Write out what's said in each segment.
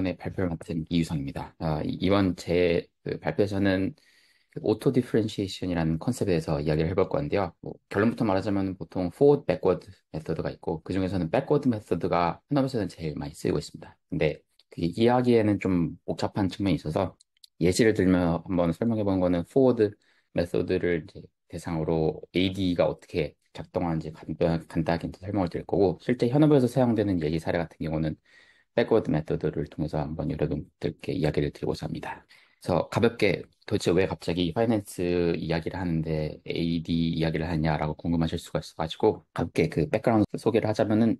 이번에 발표를 맡은 이유성입니다. 이번 제 발표에서는 오토 디퍼런시에이션이라는 컨셉에 대해서 이야기를 해볼 건데요. 결론부터 말하자면 보통 forward, backward 메서드가 있고 그 중에서는 backward 메서드가 현업에서는 제일 많이 쓰이고 있습니다. 근데 그 이야기에는 좀 복잡한 측면이 있어서 예시를 들면 한번 설명해 본 거는 forward 메서드를 이제 대상으로 AD가 어떻게 작동하는지 간단하게 이제 설명을 드릴 거고 실제 현업에서 사용되는 예시 사례 같은 경우는 백워드 메서드를 통해서 한번 여러분들께 이야기를 드리고자 합니다. 그래서 가볍게 도대체 왜 갑자기 파이낸스 이야기를 하는데 AD 이야기를 하냐라고 궁금하실 수가 있어가지고 가볍게 그 백그라운드 소개를 하자면은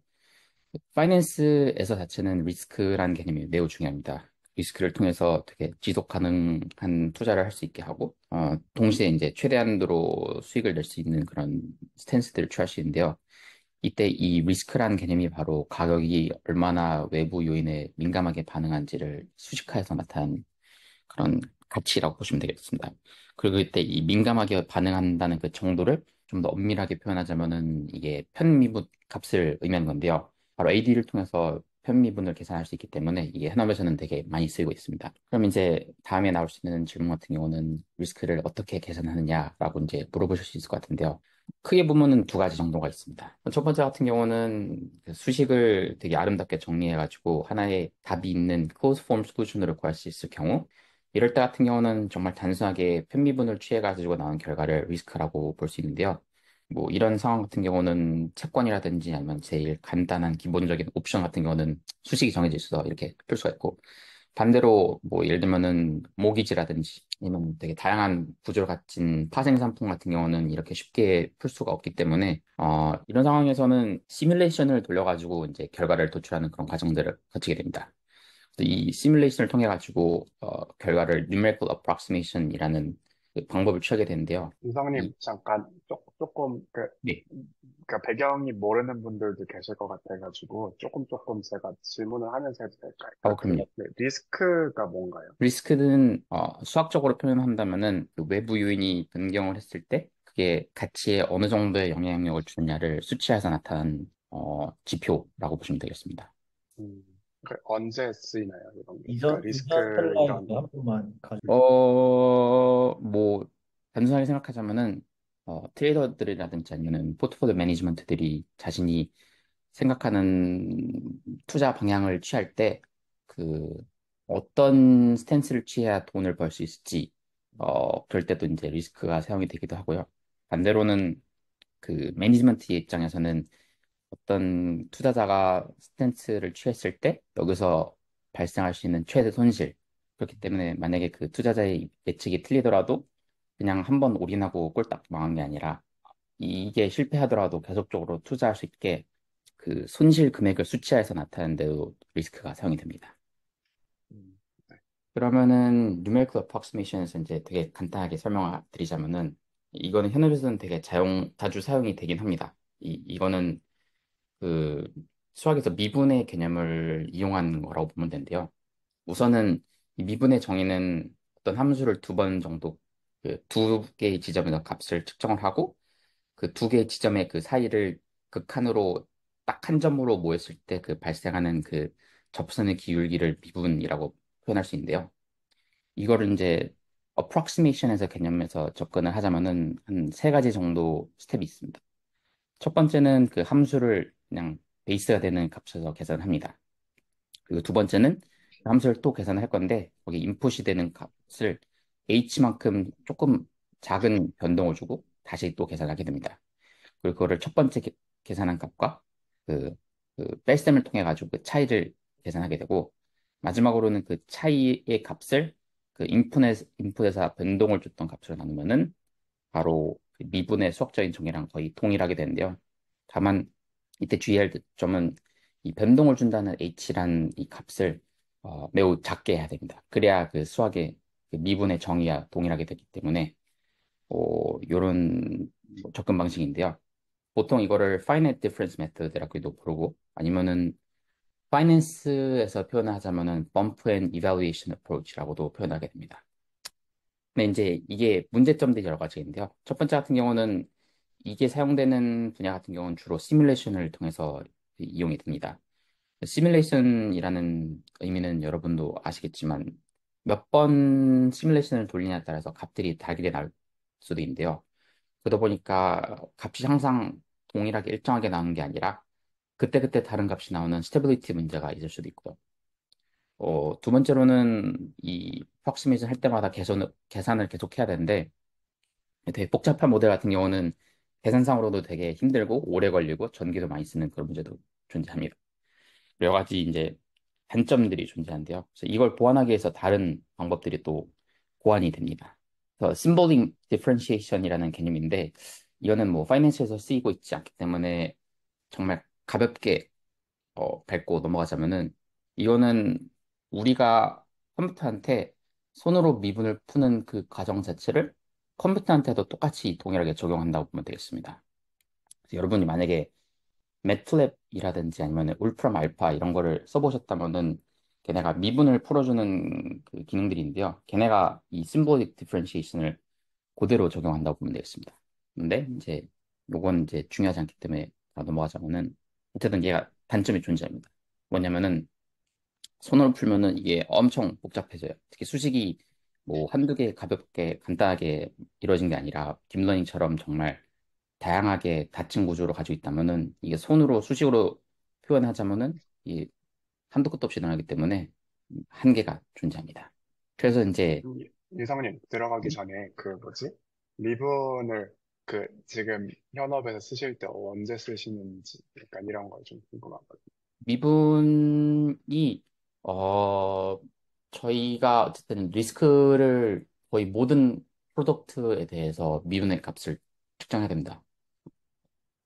파이낸스에서 자체는 리스크라는 개념이 매우 중요합니다. 리스크를 통해서 되게 지속 가능한 투자를 할 수 있게 하고, 동시에 이제 최대한으로 수익을 낼 수 있는 그런 스탠스들을 취할 수 있는데요. 이때 이 리스크라는 개념이 바로 가격이 얼마나 외부 요인에 민감하게 반응한지를 수식화해서 나타낸 그런 가치라고 보시면 되겠습니다. 그리고 이때 이 민감하게 반응한다는 그 정도를 좀 더 엄밀하게 표현하자면은 이게 편미분 값을 의미하는 건데요. 바로 AD를 통해서 편미분을 계산할 수 있기 때문에 이게 현업에서는 되게 많이 쓰이고 있습니다. 그럼 이제 다음에 나올 수 있는 질문 같은 경우는 리스크를 어떻게 계산하느냐라고 이제 물어보실 수 있을 것 같은데요. 크게 보면은 두 가지 정도가 있습니다. 첫 번째 같은 경우는 그 수식을 되게 아름답게 정리해가지고 하나의 답이 있는 closed form solution으로 구할 수 있을 경우, 이럴 때 같은 경우는 정말 단순하게 편미분을 취해가지고 나온 결과를 리스크라고 볼 수 있는데요. 이런 상황 같은 경우는 채권이라든지 아니면 제일 간단한 기본적인 옵션 같은 경우는 수식이 정해져 있어서 이렇게 풀 수가 있고, 반대로 예를 들면은 모기지라든지 아니면 되게 다양한 구조를 가진 파생 상품 같은 경우는 이렇게 쉽게 풀 수가 없기 때문에 이런 상황에서는 시뮬레이션을 돌려가지고 이제 결과를 도출하는 그런 과정들을 거치게 됩니다. 이 시뮬레이션을 통해 가지고 결과를 numerical approximation이라는 그 방법을 취하게 되는데요. 이성님, 잠깐, 조금, 네. 그러니까 배경이 모르는 분들도 계실 것 같아가지고, 조금 제가 질문을 하면서 해도 될까요? 그럼요. 네, 리스크가 뭔가요? 리스크는 수학적으로 표현한다면은 그 외부 요인이 변경을 했을 때 그게 가치에 어느 정도의 영향력을 주느냐를 수치화해서 나타난 지표라고 보시면 되겠습니다. 음, 언제 쓰이나요, 이런 게? 그러니까 유저 리스크, 스타일라인을 이런, 한 번만 가지고. 단순하게 생각하자면은 트레이더들이라든지 아니면 포트폴리오 매니지먼트들이 자신이 생각하는 투자 방향을 취할 때 그 어떤 스탠스를 취해야 돈을 벌 수 있을지 그럴 때도 이제 리스크가 사용이 되기도 하고요. 반대로는 그 매니지먼트 입장에서는 어떤 투자자가 스탠스를 취했을 때 여기서 발생할 수 있는 최대 손실, 그렇기 때문에 만약에 그 투자자의 예측이 틀리더라도 그냥 한 번 올인하고 꼴딱 망한 게 아니라 이게 실패하더라도 계속적으로 투자할 수 있게 그 손실 금액을 수치화해서 나타내는 데도 리스크가 사용이 됩니다. 음, 네. 그러면은 numerical approximation에서 이제 되게 간단하게 설명을 드리자면은 이거는 현업에서는 되게 자주 사용이 되긴 합니다. 이거는 그 수학에서 미분의 개념을 이용한 거라고 보면 되는데요. 우선은 이 미분의 정의는 어떤 함수를 두 번 정도 그 두 개의 지점에서 값을 측정을 하고 그 두 개의 지점의 그 사이를 극한으로 딱 한 점으로 모였을 때 그 발생하는 그 접선의 기울기를 미분이라고 표현할 수 있는데요. 이거를 이제 approximation에서 개념에서 접근을 하자면은 한 세 가지 정도 스텝이 있습니다. 첫 번째는 그 함수를 그냥 베이스가 되는 값에서 계산합니다. 그리고 두 번째는 그 함수를 또 계산을 할 건데 거기 인풋이 되는 값을 h만큼 조금 작은 변동을 주고 다시 또 계산하게 됩니다. 그리고 그거를 첫 번째 계산한 값과 그, 그 뺄셈을 통해 가지고 그 차이를 계산하게 되고 마지막으로는 그 차이의 값을 그 인풋에서 변동을 줬던 값으로 나누면은 바로 그 미분의 수학적인 정의랑 거의 동일하게 되는데요. 다만 이때 주의할 점은 이 변동을 준다는 h란 이 값을 매우 작게 해야 됩니다. 그래야 그 수학의 그 미분의 정의와 동일하게 되기 때문에 요런 접근 방식인데요. 보통 이거를 finite difference method라고도 부르고 아니면은 파이낸스에서 표현을 하자면은 bump and evaluation approach라고도 표현하게 됩니다. 근데 이제 이게 문제점들이 여러 가지가 있는데요. 첫 번째 같은 경우는 이게 사용되는 분야 같은 경우는 주로 시뮬레이션을 통해서 이용이 됩니다. 시뮬레이션이라는 의미는 여러분도 아시겠지만 몇 번 시뮬레이션을 돌리냐에 따라서 값들이 다르게 나올 수도 있는데요. 그러다 보니까 값이 항상 동일하게 일정하게 나오는 게 아니라 그때그때 다른 값이 나오는 스테빌리티 문제가 있을 수도 있고요. 두 번째로는 이 프록시메이션 할 때마다 계산을 계속 해야 되는데 되게 복잡한 모델 같은 경우는 계산상으로도 되게 힘들고 오래 걸리고 전기도 많이 쓰는 그런 문제도 존재합니다. 여러 가지 이제 단점들이 존재한데요. 그래서 이걸 보완하기 위해서 다른 방법들이 또 고안이 됩니다. 그래서 심볼링 디퍼런시에이션이라는 개념인데 이거는 뭐 파이낸스에서 쓰이고 있지 않기 때문에 정말 가볍게 밟고 넘어가자면은 이거는 우리가 컴퓨터한테 손으로 미분을 푸는 그 과정 자체를 컴퓨터한테도 똑같이 동일하게 적용한다고 보면 되겠습니다. 그래서 여러분이 만약에 매트랩이라든지 아니면 울프람 알파 이런 거를 써보셨다면은 걔네가 미분을 풀어주는 그 기능들인데요. 걔네가 이 심볼릭 디퍼런시에이션을 그대로 적용한다고 보면 되겠습니다. 근데 이제 요건 이제 중요하지 않기 때문에 다 넘어가자면은 어쨌든 얘가 단점이 존재합니다. 뭐냐면은 손으로 풀면은 이게 엄청 복잡해져요. 특히 수식이 뭐 한두 개 가볍게 간단하게 이루어진 게 아니라 딥러닝처럼 정말 다양하게 다층 구조를 가지고 있다면은 이게 손으로 수식으로 표현하자면은 이 한도 끝도 없이 늘어나기 때문에 한계가 존재합니다. 그래서 이제 이성님, 들어가기 전에 그 뭐지? 리본을 지금 현업에서 쓰실 때 언제 쓰시는지 약간 이런 거 좀 궁금하거든요. 미분이 어 저희가 어쨌든 리스크를 거의 모든 프로덕트에 대해서 미분의 값을 측정해야 됩니다.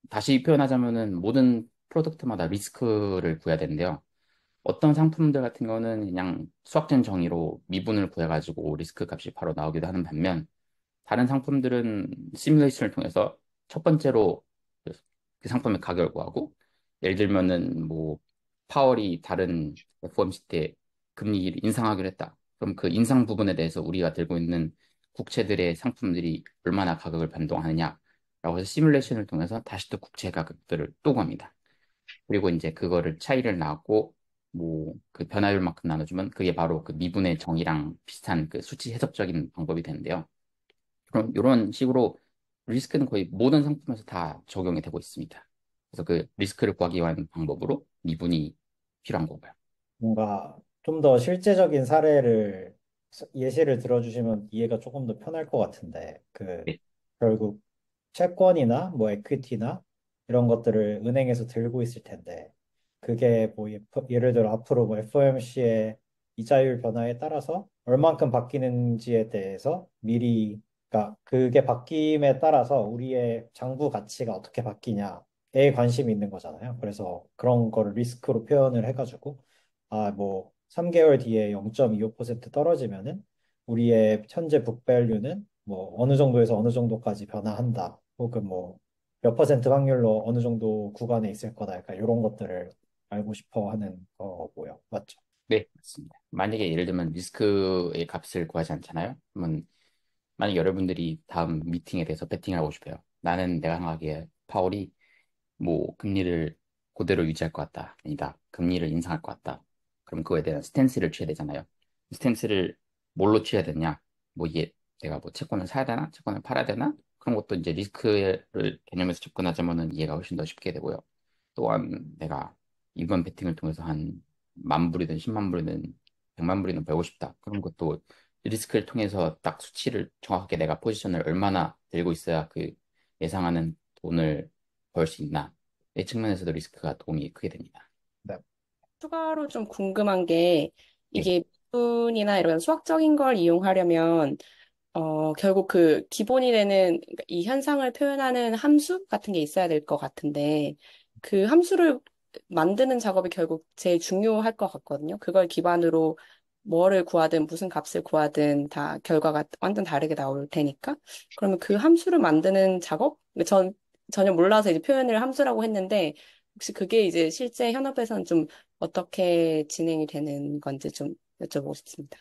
다시 표현하자면은 모든 프로덕트마다 리스크를 구해야 되는데요. 어떤 상품들 같은 경우는 그냥 수학적 정의로 미분을 구해가지고 리스크 값이 바로 나오기도 하는 반면 다른 상품들은 시뮬레이션을 통해서 첫 번째로 그, 그 상품의 가격을 구하고 예를 들면은 뭐 파월이 다른 FOMC 때 금리를 인상하기로 했다. 그럼 그 인상 부분에 대해서 우리가 들고 있는 국채들의 상품들이 얼마나 가격을 변동하느냐라고 해서 시뮬레이션을 통해서 다시 또 국채 가격들을 또 구합니다. 그리고 이제 그거를 차이를 나고 뭐 그 변화율만큼 나눠주면 그게 바로 그 미분의 정의랑 비슷한 그 수치 해석적인 방법이 되는데요. 그럼 이런 식으로 리스크는 거의 모든 상품에서 다 적용이 되고 있습니다. 그래서 그 리스크를 구하기 위한 방법으로 미분이 필요한 거고요. 뭔가 좀 더 실제적인 사례를 예시를 들어주시면 이해가 조금 더 편할 것 같은데 네. 결국 채권이나 뭐 에퀴티나 이런 것들을 은행에서 들고 있을 텐데 그게 뭐 예를 들어 앞으로 뭐 FOMC의 이자율 변화에 따라서 얼만큼 바뀌는지에 대해서 미리 그러니까 그게 바뀜에 따라서 우리의 장부 가치가 어떻게 바뀌냐에 관심이 있는 거잖아요. 그래서 그런 거를 리스크로 표현을 해가지고 아 뭐 3개월 뒤에 0.25% 떨어지면은 우리의 현재 북밸류는 뭐 어느 정도에서 어느 정도까지 변화한다. 혹은 뭐 몇 퍼센트 확률로 어느 정도 구간에 있을 거다. 약간 이런 것들을 알고 싶어 하는 거고요. 맞죠? 네, 맞습니다. 만약에 예를 들면 리스크의 값을 구하지 않잖아요. 그러면 만약 여러분들이 다음 미팅에 대해서 베팅을 하고 싶어요. 나는 내가 생각하기에 파월이 뭐 금리를 그대로 유지할 것 같다. 아니다. 금리를 인상할 것 같다. 그럼 그거에 대한 스탠스를 취해야 되잖아요. 스탠스를 뭘로 취해야 되냐? 뭐 이게 내가 뭐 채권을 사야 되나? 채권을 팔아야 되나? 그런 것도 이제 리스크를 개념에서 접근하자면은 이해가 훨씬 더 쉽게 되고요. 또한 내가 이번 베팅을 통해서 한 만 불이든 10만 불이든 100만 불이든 벌고 싶다. 그런 것도 리스크를 통해서 딱 수치를 정확하게 내가 포지션을 얼마나 들고 있어야 그 예상하는 돈을 벌 수 있나. 이 측면에서도 리스크가 도움이 크게 됩니다. 네. 추가로 좀 궁금한 게 네. 이게 미분이나 이런 수학적인 걸 이용하려면 결국 그 기본이 되는 그러니까 이 현상을 표현하는 함수 같은 게 있어야 될 것 같은데 그 함수를 만드는 작업이 결국 제일 중요할 것 같거든요. 그걸 기반으로 뭐를 구하든 무슨 값을 구하든 다 결과가 완전 다르게 나올 테니까. 그러면 그 함수를 만드는 작업? 전혀 몰라서 이제 표현을 함수라고 했는데 혹시 그게 이제 실제 현업에서는 좀 어떻게 진행이 되는 건지 좀 여쭤보고 싶습니다.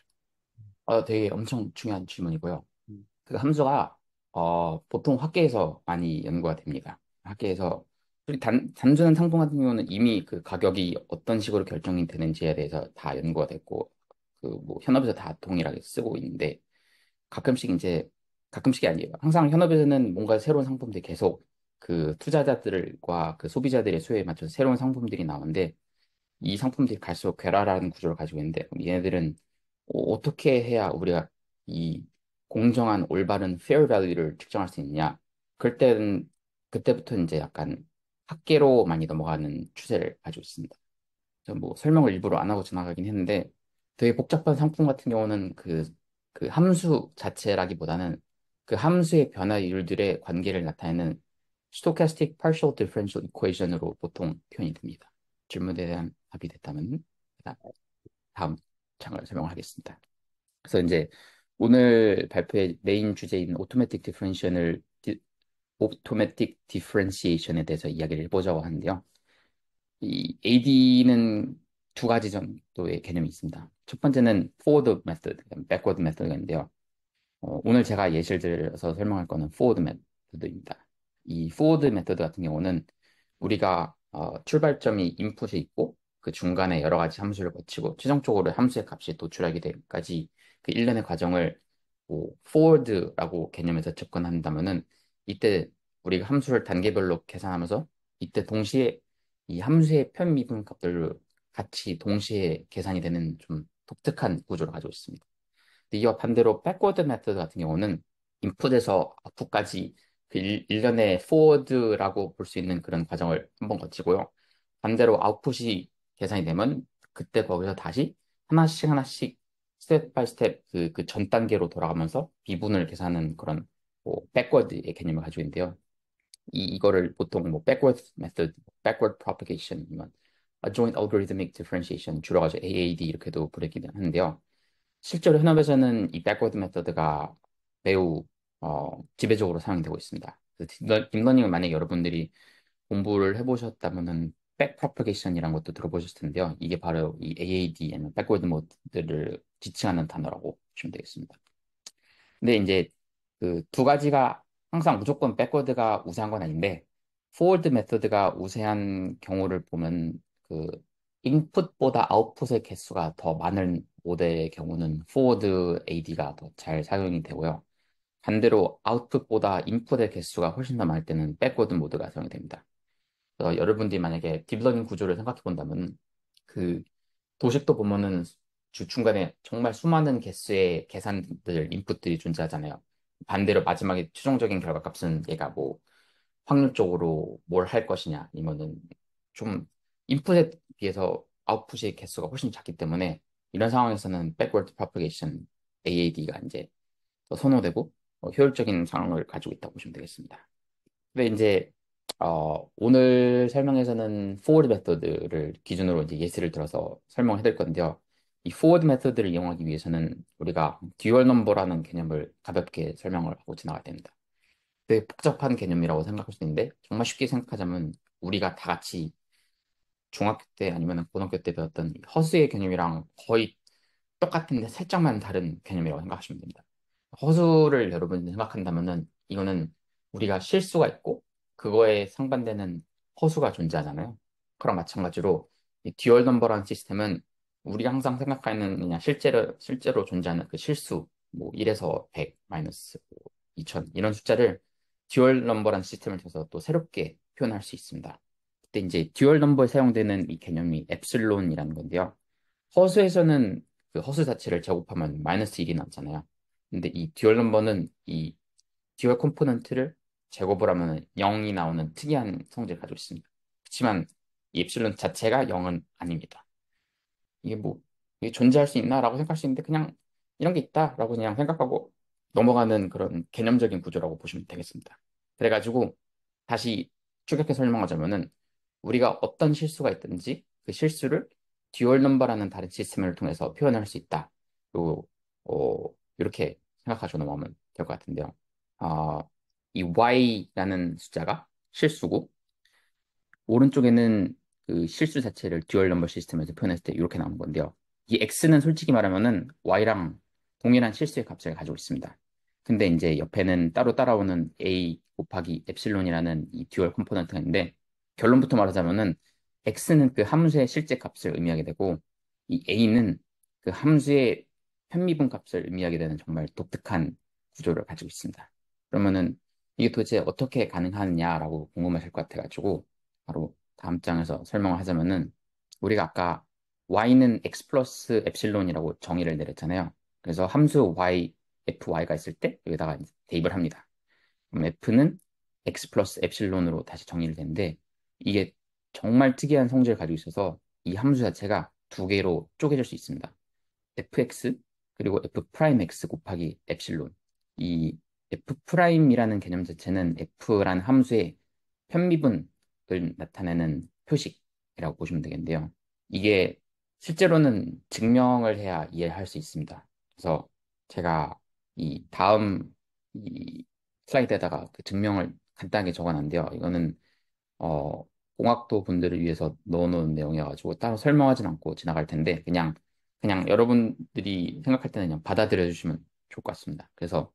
되게 엄청 중요한 질문이고요. 음, 그 함수가 보통 학계에서 많이 연구가 됩니다. 학계에서 단순한 상품 같은 경우는 이미 그 가격이 어떤 식으로 결정이 되는지에 대해서 다 연구가 됐고, 그 뭐 현업에서 다 동일하게 쓰고 있는데, 가끔씩 이제, 가끔씩이 아니에요. 항상 현업에서는 뭔가 새로운 상품들이 계속 그 투자자들과 그 소비자들의 수요에 맞춰서 새로운 상품들이 나오는데, 이 상품들이 갈수록 괴랄한 구조를 가지고 있는데, 그럼 얘네들은 어떻게 해야 우리가 이 공정한 올바른 fair value를 측정할 수 있느냐? 그때는 그때부터 이제 약간 학계로 많이 넘어가는 추세를 가지고 있습니다. 그래서 뭐 설명을 일부러 안 하고 지나가긴 했는데 되게 복잡한 상품 같은 경우는 그 함수 자체라기보다는 그 함수의 변화율들의 관계를 나타내는 stochastic partial differential equation으로 보통 표현이 됩니다. 질문에 대한 답이 됐다면 다음 장을 설명을 하겠습니다. 그래서 이제 오늘 발표의 메인 주제인 오토매틱 디퍼런시에이션에 대해서 이야기를 해보자고 하는데요. 이 AD는 두 가지 정도의 개념이 있습니다. 첫 번째는 forward method, backward method가 있는데요. 오늘 제가 예시를 들어서 설명할 거는 forward method입니다. 이 forward method 같은 경우는 우리가 출발점이 인풋이 있고 그 중간에 여러 가지 함수를 거치고 최종적으로 함수의 값이 도출하게 되기까지 그 일련의 과정을 뭐 forward라고 개념에서 접근한다면은 이때 우리가 함수를 단계별로 계산하면서 이때 동시에 이 함수의 편미분 값들을 같이 동시에 계산이 되는 좀 독특한 구조를 가지고 있습니다. 근데 이와 반대로 백워드 메서드 같은 경우는 인풋에서 아웃풋까지 그 일련의 포워드라고 볼 수 있는 그런 과정을 한번 거치고요. 반대로 아웃풋이 계산이 되면 그때 거기서 다시 하나씩 하나씩 스텝 바이 스텝 그 전 단계로 돌아가면서 비분을 계산하는 그런 뭐 백워드의 개념을 가지고 있는데요. 이거를 보통 뭐 backward method, backward propagation, 아니면 joint algorithmic differentiation 줄여가지고 AAD 이렇게도 부르기는 하는데요. 실제로 현업에서는 이 backward method가 매우 지배적으로 사용되고 있습니다. 그래서 딥러닝을 만약에 여러분들이 공부를 해보셨다면은 back propagation이라는 것도 들어보셨을 텐데요. 이게 바로 이 AAD, 아니면 backward mode를 지칭하는 단어라고 보시면 되겠습니다. 근데 이제 그 두 가지가 항상 무조건 백워드가 우세한 건 아닌데 포워드 메서드가 우세한 경우를 보면 그 인풋보다 아웃풋의 개수가 더 많은 모델의 경우는 포워드 AD가 더 잘 사용이 되고요. 반대로 아웃풋보다 인풋의 개수가 훨씬 더 많을 때는 백워드 모드가 사용이 됩니다. 그래서 여러분들이 만약에 딥러닝 구조를 생각해 본다면 그 도식도 보면은 중간에 정말 수많은 개수의 계산들, 인풋들이 존재하잖아요. 반대로 마지막에 최종적인 결과값은 얘가 뭐 확률적으로 뭘 할 것이냐, 아니면은 좀 인풋에 비해서 아웃풋의 개수가 훨씬 작기 때문에 이런 상황에서는 backward propagation, AAD가 이제 더 선호되고 효율적인 상황을 가지고 있다고 보시면 되겠습니다. 근데 이제 오늘 설명에서는 forward 메서드를 기준으로 이제 예시를 들어서 설명해 드릴 건데요. 이 forward 메서드를 이용하기 위해서는 우리가 듀얼 넘버라는 개념을 가볍게 설명을 하고 지나가야 됩니다. 되게 복잡한 개념이라고 생각할 수 있는데 정말 쉽게 생각하자면 우리가 다 같이 중학교 때 아니면 고등학교 때 배웠던 허수의 개념이랑 거의 똑같은데 살짝만 다른 개념이라고 생각하시면 됩니다. 허수를 여러분이 생각한다면은 이거는 우리가 실수가 있고 그거에 상반되는 허수가 존재하잖아요. 그랑 마찬가지로 이 듀얼 넘버라는 시스템은 우리가 항상 생각하는 그냥 실제로 존재하는 그 실수 뭐 1에서 100 마이너스 2000 이런 숫자를 듀얼 넘버라는 시스템을 통해서 또 새롭게 표현할 수 있습니다. 그때 이제 듀얼 넘버에 사용되는 이 개념이 엡실론이라는 건데요. 허수에서는 그 허수 자체를 제곱하면 마이너스 1이 남잖아요. 근데 이 듀얼 넘버는 이 듀얼 컴포넌트를 제곱을 하면 0이 나오는 특이한 성질을 가지고 있습니다. 그렇지만 이 엡실론 자체가 0은 아닙니다. 이게 뭐 이게 존재할 수 있나라고 생각할 수 있는데 그냥 이런 게 있다라고 그냥 생각하고 넘어가는 그런 개념적인 구조라고 보시면 되겠습니다. 그래가지고 다시 축약해 설명하자면은 우리가 어떤 실수가 있든지 그 실수를 듀얼 넘버라는 다른 시스템을 통해서 표현할 수 있다. 요, 이렇게 생각하시고 넘어가면 될 것 같은데요. 아, 이 y라는 숫자가 실수고 오른쪽에는 그 실수 자체를 듀얼 넘버 시스템에서 표현했을 때 이렇게 나오는 건데요. 이 x는 솔직히 말하면은 y랑 동일한 실수의 값을 가지고 있습니다. 근데 이제 옆에는 따로 따라오는 a 곱하기 엡실론이라는 이 듀얼 컴포넌트가 있는데 결론부터 말하자면은 x는 그 함수의 실제 값을 의미하게 되고 이 a는 그 함수의 편미분 값을 의미하게 되는 정말 독특한 구조를 가지고 있습니다. 그러면은 이게 도대체 어떻게 가능하냐라고 궁금하실 것 같아가지고 바로 다음 장에서 설명을 하자면은 우리가 아까 y는 x 플러스 엡실론이라고 정의를 내렸잖아요. 그래서 함수 y, fy가 있을 때 여기다가 이제 대입을 합니다. 그럼 f는 x 플러스 엡실론으로 다시 정의를 되는데 이게 정말 특이한 성질을 가지고 있어서 이 함수 자체가 두 개로 쪼개질 수 있습니다. fx 그리고 f 프라임 x 곱하기 엡실론. 이 f 프라임이라는 개념 자체는 f라는 함수의 편미분을 나타내는 표식이라고 보시면 되겠는데요. 이게 실제로는 증명을 해야 이해할 수 있습니다. 그래서 제가 이 다음 이 슬라이드에다가 그 증명을 간단하게 적어놨는데요. 이거는 어, 공학도 분들을 위해서 넣어놓은 내용이어가지고 따로 설명하진 않고 지나갈 텐데 그냥 여러분들이 생각할 때는 그냥 받아들여 주시면 좋을 것 같습니다. 그래서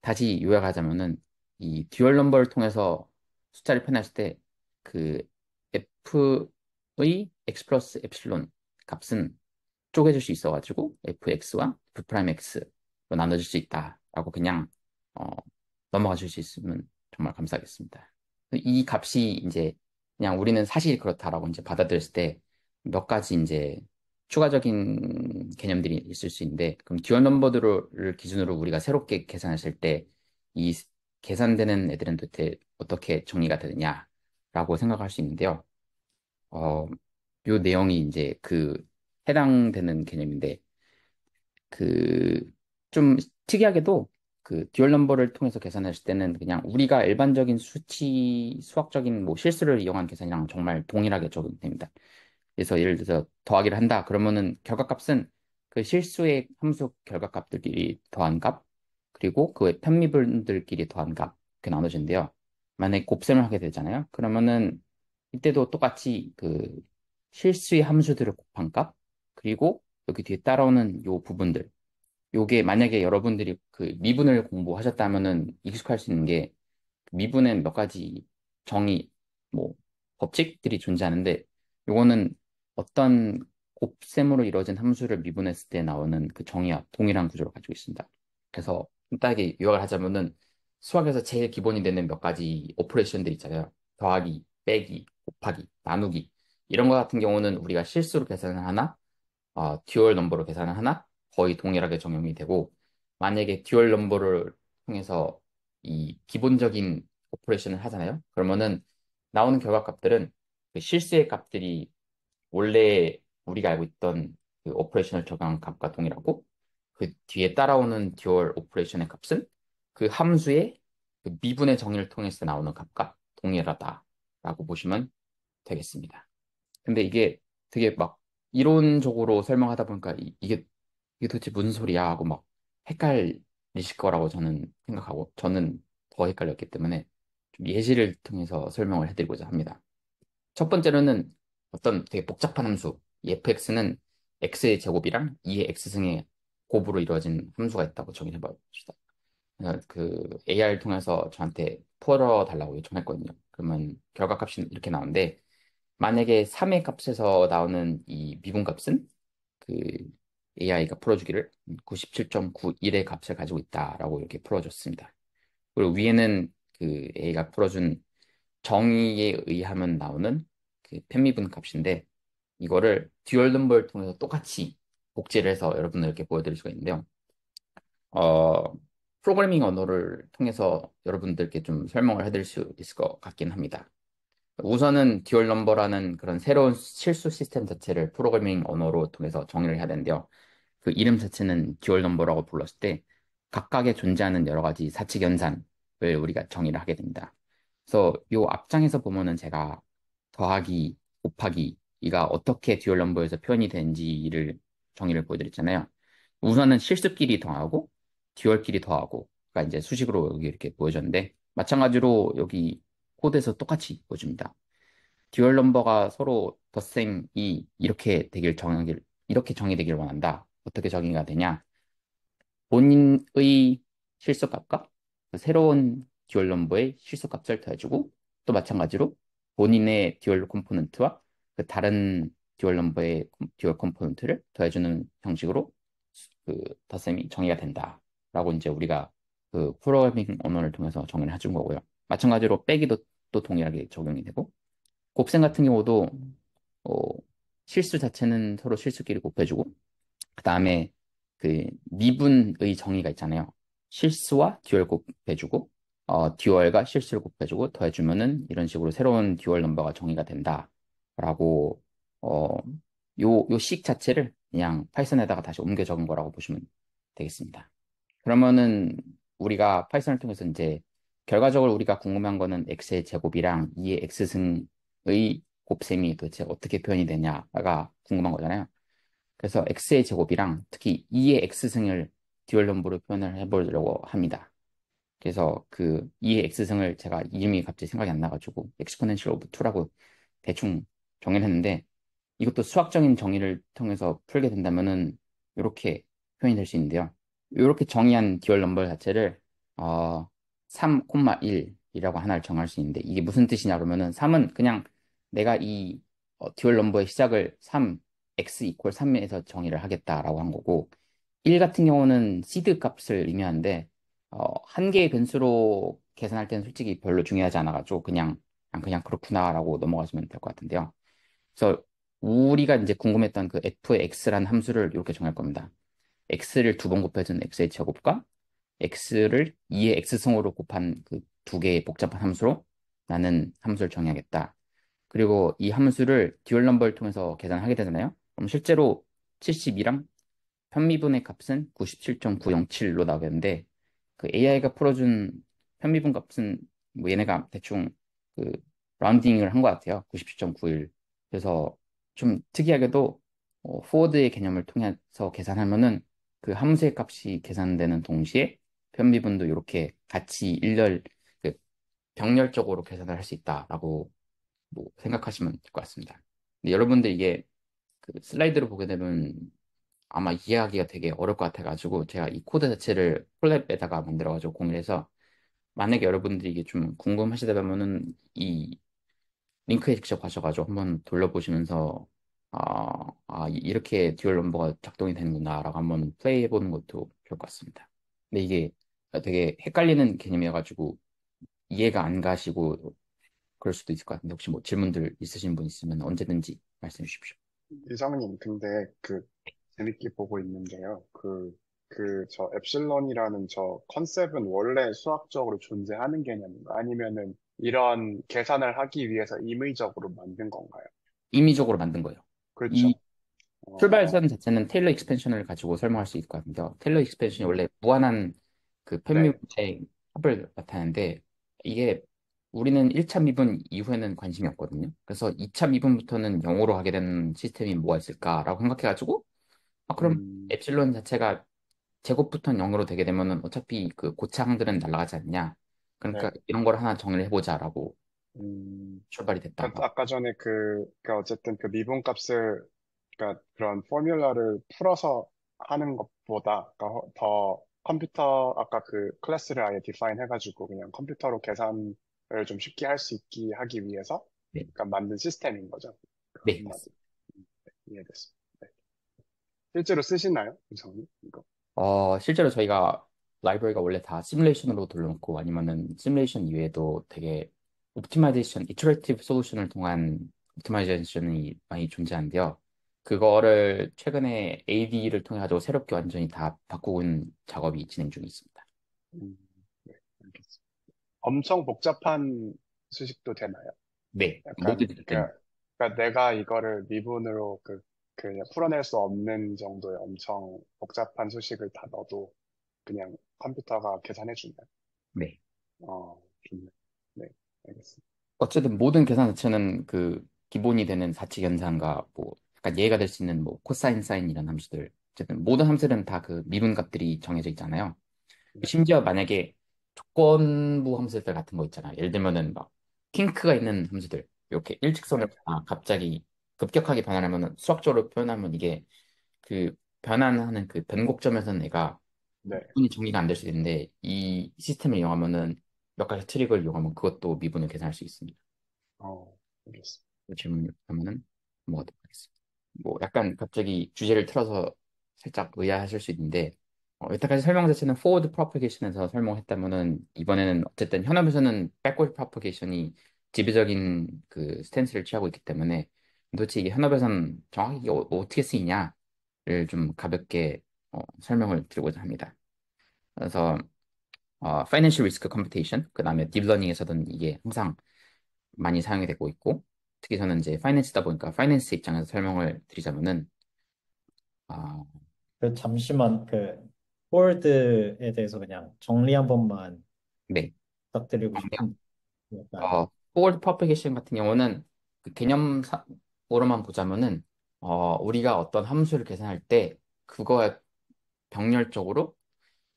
다시 요약하자면은 이 듀얼 넘버를 통해서 숫자를 표현했을 때 그 f의 x 플러스 엡실론 값은 쪼개질 수 있어가지고 fx와 f 프라임 x로 나눠질 수 있다라고 그냥 어, 넘어가 줄 수 있으면 정말 감사하겠습니다. 이 값이 이제 그냥 우리는 사실 그렇다라고 이제 받아들였을 때 몇 가지 이제 추가적인 개념들이 있을 수 있는데 그럼 듀얼 넘버들을 기준으로 우리가 새롭게 계산했을 때 이 계산되는 애들은 도대체 어떻게 정리가 되느냐라고 생각할 수 있는데요. 어, 요 내용이 이제 그 해당되는 개념인데 그 좀 특이하게도 그 듀얼 넘버를 통해서 계산했을 때는 그냥 우리가 일반적인 수치 수학적인 뭐 실수를 이용한 계산이랑 정말 동일하게 적용됩니다. 그래서 예를 들어서 더하기를 한다 그러면은 결과값은 그 실수의 함수 결과값들끼리 더한 값 그리고 그 편미분들끼리 더한 값 이렇게 나눠진대요. 만약에 곱셈을 하게 되잖아요. 그러면은 이때도 똑같이 그 실수의 함수들을 곱한 값 그리고 여기 뒤에 따라오는 요 부분들 요게 만약에 여러분들이 그 미분을 공부하셨다면은 익숙할 수 있는 게 미분엔 몇 가지 정의, 뭐 법칙들이 존재하는데 요거는 어떤 곱셈으로 이루어진 함수를 미분했을 때 나오는 그 정의와 동일한 구조를 가지고 있습니다. 그래서 간단하게 요약을 하자면은 수학에서 제일 기본이 되는 몇 가지 오퍼레이션들 있잖아요. 더하기, 빼기, 곱하기, 나누기 이런 거 같은 경우는 우리가 실수로 계산을 하나 듀얼 넘버로 계산을 하나 거의 동일하게 적용이 되고 만약에 듀얼 넘버를 통해서 이 기본적인 오퍼레이션을 하잖아요. 그러면은 나오는 결과값들은 그 실수의 값들이 원래 우리가 알고 있던 그 오퍼레이션을 적용한 값과 동일하고 그 뒤에 따라오는 듀얼 오퍼레이션의 값은 그 함수의 그 미분의 정의를 통해서 나오는 값과 동일하다라고 보시면 되겠습니다. 근데 이게 되게 막 이론적으로 설명하다 보니까 이게 도대체 무슨 소리야 하고 막 헷갈리실 거라고 저는 생각하고 저는 더 헷갈렸기 때문에 좀 예시를 통해서 설명을 해드리고자 합니다. 첫 번째로는 어떤 되게 복잡한 함수, 이 fx는 x의 제곱이랑 2의 x승의 곱으로 이루어진 함수가 있다고 정의해 봅시다. 그 AR 통해서 저한테 풀어달라고 요청했거든요. 그러면 결과값이 이렇게 나오는데 만약에 3의 값에서 나오는 이 미분값은 그 AI가 풀어주기를 97.91의 값을 가지고 있다라고 이렇게 풀어줬습니다. 그리고 위에는 그 A가 풀어준 정의에 의하면 나오는 그 편미분 값인데 이거를 듀얼 넘버를 통해서 똑같이 복제를 해서 여러분들께 보여드릴 수가 있는데요. 어, 프로그래밍 언어를 통해서 여러분들께 좀 설명을 해드릴 수 있을 것 같긴 합니다. 우선은 듀얼 넘버라는 그런 새로운 실수 시스템 자체를 프로그래밍 언어로 통해서 정의를 해야 되는데요. 그 이름 자체는 듀얼 넘버라고 불렀을 때 각각에 존재하는 여러 가지 사칙 연산을 우리가 정의를 하게 됩니다. 그래서 요 앞장에서 보면은 제가 더하기, 곱하기 이가 어떻게 듀얼 넘버에서 표현이 되는지를 정의를 보여드렸잖아요. 우선은 실수끼리 더하고 듀얼끼리 더하고 가 이제 수식으로 여기 이렇게 보여줬는데 마찬가지로 여기 코드에서 똑같이 보여줍니다. 듀얼 넘버가 서로 덧셈이 이렇게 정의되길 원한다. 어떻게 정의가 되냐? 본인의 실수값과 그 새로운 듀얼 넘버의 실수값을 더해주고 또 마찬가지로 본인의 듀얼 컴포넌트와 그 다른 듀얼 넘버의 듀얼 컴포넌트를 더해주는 형식으로 그 덧셈이 정의가 된다라고 이제 우리가 그 프로그래밍 언어를 통해서 정의를 해준 거고요. 마찬가지로 빼기도 또 동일하게 적용이 되고 곱셈 같은 경우도 어, 실수 자체는 서로 실수끼리 곱해주고 그 다음에 그 미분의 정의가 있잖아요. 실수와 듀얼 곱해주고 듀얼과 실수를 곱해주고 더해주면은 이런 식으로 새로운 듀얼 넘버가 정의가 된다라고 어, 요 식 자체를 그냥 파이썬에다가 다시 옮겨 적은 거라고 보시면 되겠습니다. 그러면은 우리가 파이썬을 통해서 이제 결과적으로 우리가 궁금한 거는 x의 제곱이랑 2의 x승의 곱셈이 도대체 어떻게 표현이 되냐가 궁금한 거잖아요. 그래서 x의 제곱이랑 특히 2의 x승을 듀얼 넘버로 표현을 해보려고 합니다. 그래서 그 2의 x승을 제가 이름이 갑자기 생각이 안 나가지고 exponential of 2라고 대충 정의를 했는데 이것도 수학적인 정의를 통해서 풀게 된다면은 이렇게 표현이 될 수 있는데요. 이렇게 정의한 듀얼 넘버 자체를 3,1이라고 하나를 정할 수 있는데 이게 무슨 뜻이냐 그러면은 3은 그냥 내가 이 듀얼 넘버의 시작을 3, x 이퀄 3에서 정의를 하겠다라고 한 거고 1 같은 경우는 시드 값을 의미하는데 한 개의 변수로 계산할 때는 솔직히 별로 중요하지 않아가지고 그냥 그렇구나라고 넘어가시면 될 것 같은데요. 그래서 우리가 이제 궁금했던 그 f의 x라는 함수를 이렇게 정할 겁니다. x를 두 번 곱해준 x의 제곱과 x를 2의 x승으로 곱한 그 두 개의 복잡한 함수로 나는 함수를 정해야겠다. 그리고 이 함수를 듀얼 넘버를 통해서 계산하게 되잖아요. 그럼 실제로 72랑 편미분의 값은 97.907로 나오겠는데 그 AI가 풀어준 편미분 값은 뭐 얘네가 대충 그 라운딩을 한 것 같아요. 97.91. 그래서 좀 특이하게도 포워드의 개념을 통해서 계산하면은 그 함수의 값이 계산되는 동시에 편미분도 이렇게 같이 그 병렬적으로 계산을 할 수 있다라고 뭐 생각하시면 될 것 같습니다. 근데 여러분들 이게 그 슬라이드를 보게 되면 아마 이해하기가 되게 어려울 것 같아가지고 제가 이 코드 자체를 콜랩에다가 만들어가지고 공유해서 만약에 여러분들이 이게 좀 궁금하시다 보면은 이 링크에 직접 가셔가지고 한번 돌려보시면서 이렇게 듀얼 넘버가 작동이 되는구나라고 한번 플레이 해보는 것도 좋을 것 같습니다. 근데 이게 되게 헷갈리는 개념이어가지고 이해가 안 가시고 그럴 수도 있을 것 같은데 혹시 뭐 질문들 있으신 분 있으면 언제든지 말씀해 주십시오. 이성님, 근데 재밌게 보고 있는데요. 저 엡실론이라는 저 컨셉은 원래 수학적으로 존재하는 개념인가? 아니면은 이런 계산을 하기 위해서 임의적으로 만든 건가요? 임의적으로 만든 거예요. 이 그렇죠. 어, 출발선 자체는 테일러 익스펜션을 가지고 설명할 수 있을 것 같은데요. 테일러 익스펜션이 원래 무한한 그 네. 편미분의 합을 나타내는데 이게 우리는 1차 미분 이후에는 관심이 없거든요. 그래서 2차 미분부터는 0으로 하게 되는 시스템이 뭐가 있을까라고 생각해가지고 그럼 음, 엡실론 자체가 제곱부터는 0으로 되게 되면은 어차피 그 고차항들은 날아가지 않냐. 그러니까 네. 이런 걸 하나 정리를 해보자라고 음, 출발이 됐다. 아까 전에 어쨌든 그 미분값을, 그런 포뮬러를 풀어서 하는 것보다, 더 아까 그 클래스를 아예 디파인 해가지고 그냥 컴퓨터로 계산을 좀 쉽게 할 수 있게 하기 위해서, 네, 만든 시스템인 거죠. 네, 한마디. 맞습니다. 이해됐습니다. 네. 실제로 쓰시나요? 이성님? 이거? 실제로 저희가 라이브러리가 원래 다 시뮬레이션으로 돌려놓고 아니면은 시뮬레이션 이외에도 되게 옵티마이제이션, 이터레이티브 솔루션을 통한 옵티마이제이션이 많이 존재한데요. 그거를 최근에 AD를 통해 가지고 새롭게 완전히 다 바꾸고 있는 작업이 진행 중에 있습니다. 음, 네, 알겠습니다. 엄청 복잡한 수식도 되나요? 네, 약간, 모든 됩니다. 내가 이거를 미분으로 그냥 풀어낼 수 없는 정도의 엄청 복잡한 수식을 다 넣어도 그냥 컴퓨터가 계산해주나요? 네. 좋네. 네, 알겠습니다. 어쨌든 모든 계산 자체는 그 기본이 되는 사칙 연산과 뭐 약간 예가 될 수 있는 뭐 코사인, 사인 이런 함수들 어쨌든 모든 함수들은 다 그 미분 값들이 정해져 있잖아요. 네, 심지어 만약에 조건부 함수들 같은 거 있잖아요. 예를 들면은 막 킹크가 있는 함수들 이렇게 일직선을 네, 갑자기 급격하게 변환하면 수학적으로 표현하면 이게 그 변환하는 그 변곡점에서는 얘가 네. 미분이 정리가 안 될 수 있는데 이 시스템을 이용하면은 몇 가지 트릭을 이용하면 그것도 미분을 계산할 수 있습니다. 어, 알겠습니다. 질문이 없다면은 넘어가도록 하겠습니다. 뭐 약간 갑자기 주제를 틀어서 살짝 의아하실 수 있는데 여태까지 설명 자체는 forward propagation에서 설명했다면은 이번에는 어쨌든 현업에서는 backward propagation이 지배적인 그 스탠스를 취하고 있기 때문에 도대체 이게 현업에서는 정확히 이게 어떻게 쓰이냐를 좀 가볍게 설명을 드리고자 합니다. 그래서 financial risk computation 그다음에 딥러닝에서는 이게 항상 많이 사용이 되고 있고 특히 저는 이제 파이낸스다 보니까 파이낸스 입장에서 설명을 드리자면은 아, 그 잠시만 그 폴드에 대해서 그냥 정리 한 번만 네. 부탁드리고 싶은데 약간 forward propagation 같은 경우는 그 개념으로만 보자면은 우리가 어떤 함수를 계산할 때 그거에 병렬적으로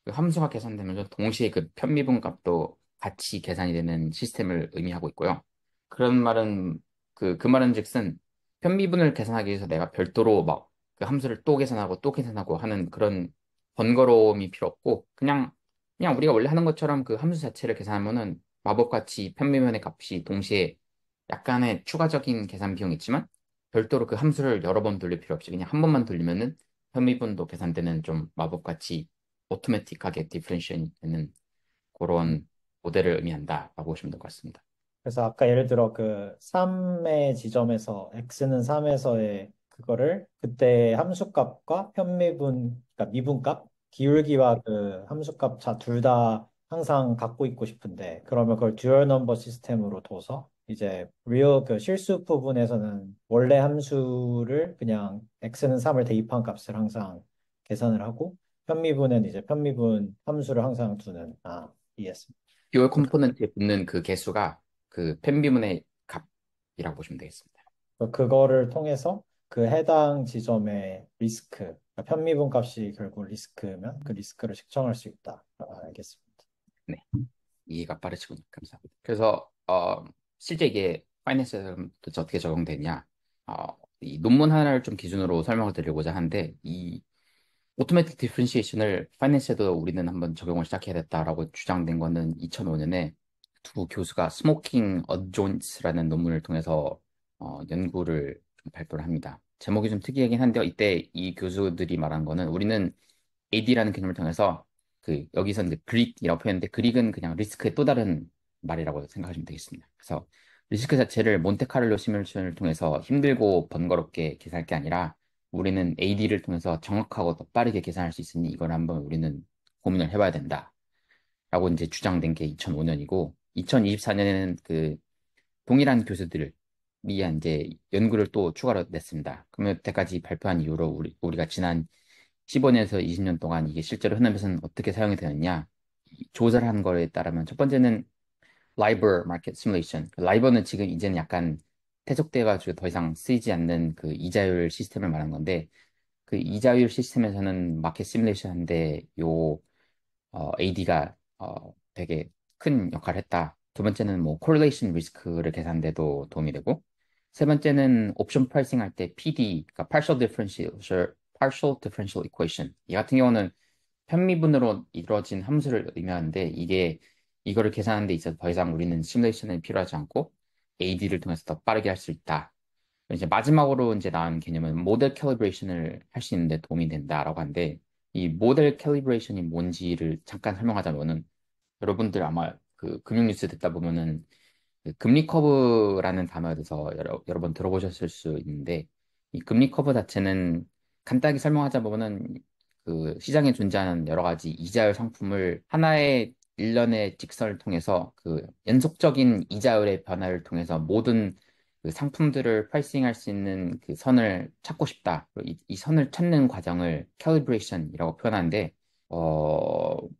그 함수가 계산되면서 동시에 그 편미분 값도 같이 계산이 되는 시스템을 의미하고 있고요. 그런 말은 그 말은 즉슨 편미분을 계산하기 위해서 내가 별도로 막 그 함수를 또 계산하고 또 계산하고 하는 그런 번거로움이 필요 없고 그냥 우리가 원래 하는 것처럼 그 함수 자체를 계산하면은 마법같이 편미분의 값이 동시에 약간의 추가적인 계산 비용이 있지만 별도로 그 함수를 여러 번 돌릴 필요 없이 그냥 한 번만 돌리면은 편미분도 계산되는 좀 마법같이 오토매틱하게 디퍼런시에이션이 되는 그런 모델을 의미한다라고 보시면 될 것 같습니다. 그래서 아까 예를 들어 그 3의 지점에서 x는 3에서의 그거를 그때 함수값과 편미분 그러니까 미분값 기울기와 그 함수값 둘 다 항상 갖고 있고 싶은데 그러면 그걸 듀얼 넘버 시스템으로 둬서 이제 리얼 그 실수 부분에서는 원래 함수를 그냥 x는 3을 대입한 값을 항상 계산을 하고 편미분은 이제 편미분 함수를 항상 두는 이해했습니다. 듀얼 컴포넌트에 붙는 그 개수가 그 펜비문의 값이라고 보시면 되겠습니다. 그거를 통해서 그 해당 지점의 리스크, 그러니까 편미분 값이 결국 리스크면 그 리스크를 측정할 수 있다. 알겠습니다. 네, 이해가 빠르시군요. 감사합니다. 그래서 실제 이게 파이낸스에서 도대체 어떻게 적용되냐? 이 논문 하나를 좀 기준으로 설명을 드리고자 하는데 이 오토매틱 디퍼런시에이션을 파이낸스에도 우리는 한번 적용을 시작해야 됐다라고 주장된 거는 2005년에 두 교수가 스모킹 어조인트라는 논문을 통해서 연구를 좀 발표를 합니다. 제목이 좀 특이하긴 한데요. 이때 이 교수들이 말한 거는 우리는 AD라는 개념을 통해서 그 여기서 이제 그릭이라고 표현했는데 그릭은 그냥 리스크의 또 다른 말이라고 생각하시면 되겠습니다. 그래서 리스크 자체를 몬테카를로 시뮬레이션을 통해서 힘들고 번거롭게 계산할 게 아니라 우리는 AD를 통해서 정확하고 더 빠르게 계산할 수 있으니 이걸 한번 우리는 고민을 해봐야 된다라고 이제 주장된 게 2005년이고 2024년에는 그 동일한 교수들이 이제 연구를 또 추가로 냈습니다. 그러면 여태까지 발표한 이후로 우리가 지난 15년에서 20년 동안 이게 실제로 현업에서는 어떻게 사용이 되느냐 조사를 한 거에 따르면 첫 번째는 라이버 마켓 시뮬레이션. 라이버는 지금 이제는 약간 퇴적돼가지고 더 이상 쓰이지 않는 그 이자율 시스템을 말한 건데 그 이자율 시스템에서는 마켓 시뮬레이션 하는데 요 AD가 되게 큰 역할을 했다. 두 번째는 뭐 correlation 리스크를 계산돼도 도움이 되고 세 번째는 옵션 프라이싱 할 때 PD, 그러니까 partial differential equation. 이 같은 경우는 편미분으로 이루어진 함수를 의미하는데 이게 이거를 계산하는 데 있어서 더 이상 우리는 시뮬레이션이 필요하지 않고 AD를 통해서 더 빠르게 할 수 있다. 이제 마지막으로 이제 나온 개념은 모델 캘리브레이션을 할 수 있는데 도움이 된다라고 하는데 이 모델 캘리브레이션이 뭔지를 잠깐 설명하자면은 여러분들 아마 그 금융 뉴스 듣다 보면은 그 금리 커브라는 단어에 대해서 여러 번 들어보셨을 수 있는데 이 금리 커브 자체는 간단하게 설명하자 보면은 그 시장에 존재하는 여러 가지 이자율 상품을 하나의 일련의 직선을 통해서 그 연속적인 이자율의 변화를 통해서 모든 그 상품들을 프라이싱할 수 있는 그 선을 찾고 싶다. 이 선을 찾는 과정을 캘리브레이션이라고 표현하는데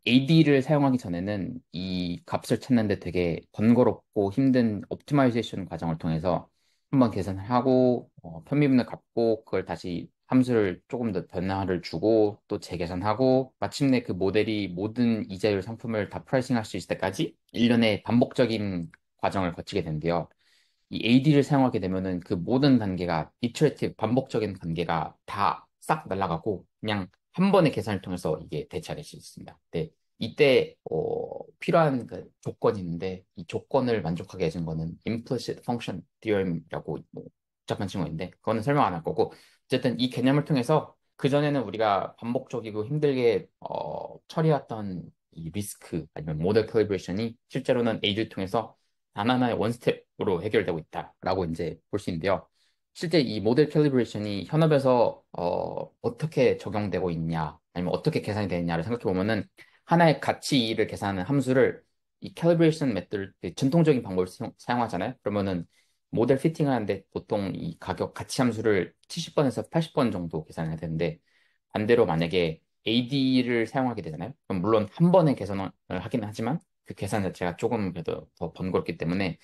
AD를 사용하기 전에는 이 값을 찾는데 되게 번거롭고 힘든 옵티마이제이션 과정을 통해서 한번 계산을 하고 편미분을 갚고 그걸 다시 함수를 조금 더 변화를 주고 또 재계산하고 마침내 그 모델이 모든 이자율 상품을 다 프라이싱할 수 있을 때까지 일련의 반복적인 과정을 거치게 된대요. 이 AD를 사용하게 되면은 그 모든 단계가 이터레이티브 반복적인 단계가 다 싹 날아가고 그냥 한 번의 계산을 통해서 이게 대체될 수 있습니다. 네, 이때 필요한 그 조건이 있는데 이 조건을 만족하게 해준 거는 implicit function theorem이라고 뭐 복잡한 친구인데 그거는 설명 안 할 거고 어쨌든 이 개념을 통해서 그전에는 우리가 반복적이고 힘들게 처리했던 이 리스크 아니면 모델 캘리브레이션이 실제로는 AI를 통해서 단 하나의 원스텝으로 해결되고 있다라고 이제 볼 수 있는데요. 실제 이 모델 캘리브레이션이 현업에서 어떻게 적용되고 있냐 아니면 어떻게 계산이 되느냐를 생각해 보면은 하나의 가치를 계산하는 함수를 이 캘리브레이션 메들 전통적인 방법을 사용하잖아요. 그러면은 모델 피팅을 하는데 보통 이 가격 가치 함수를 70번에서 80번 정도 계산해야 되는데 반대로 만약에 AD를 사용하게 되잖아요. 그럼 물론 한 번에 계산을 하긴 하지만 그 계산 자체가 조금 그래도 더 번거롭기 때문에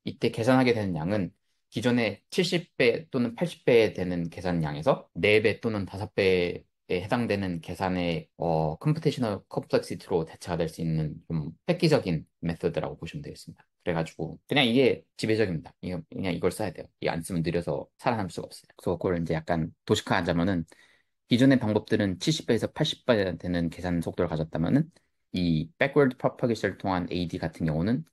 이때 계산하게 되는 양은 기존의 70배 또는 80배 되는 계산량에서 4배 또는 5배에 해당되는 계산의 컴퓨테이셔널 컴플렉시티로 대체가 될 수 있는 좀 획기적인 메서드라고 보시면 되겠습니다. 그래가지고 그냥 이게 지배적입니다. 그냥 이걸 써야 돼요. 이거 안 쓰면 느려서 살아남을 수가 없어요. 그래서 그걸 이제 약간 도식화하자면은 기존의 방법들은 70배에서 80배 되는 계산 속도를 가졌다면은 이 backward propagation을 통한 AD 같은 경우는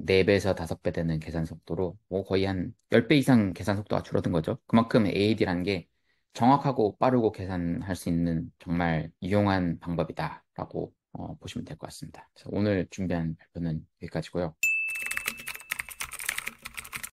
4배에서 5배 되는 계산 속도로 뭐 거의 한 10배 이상 계산 속도가 줄어든 거죠. 그만큼 AD라는 게 정확하고 빠르고 계산할 수 있는 정말 유용한 방법이다라고 보시면 될 것 같습니다. 그래서 오늘 준비한 발표는 여기까지고요.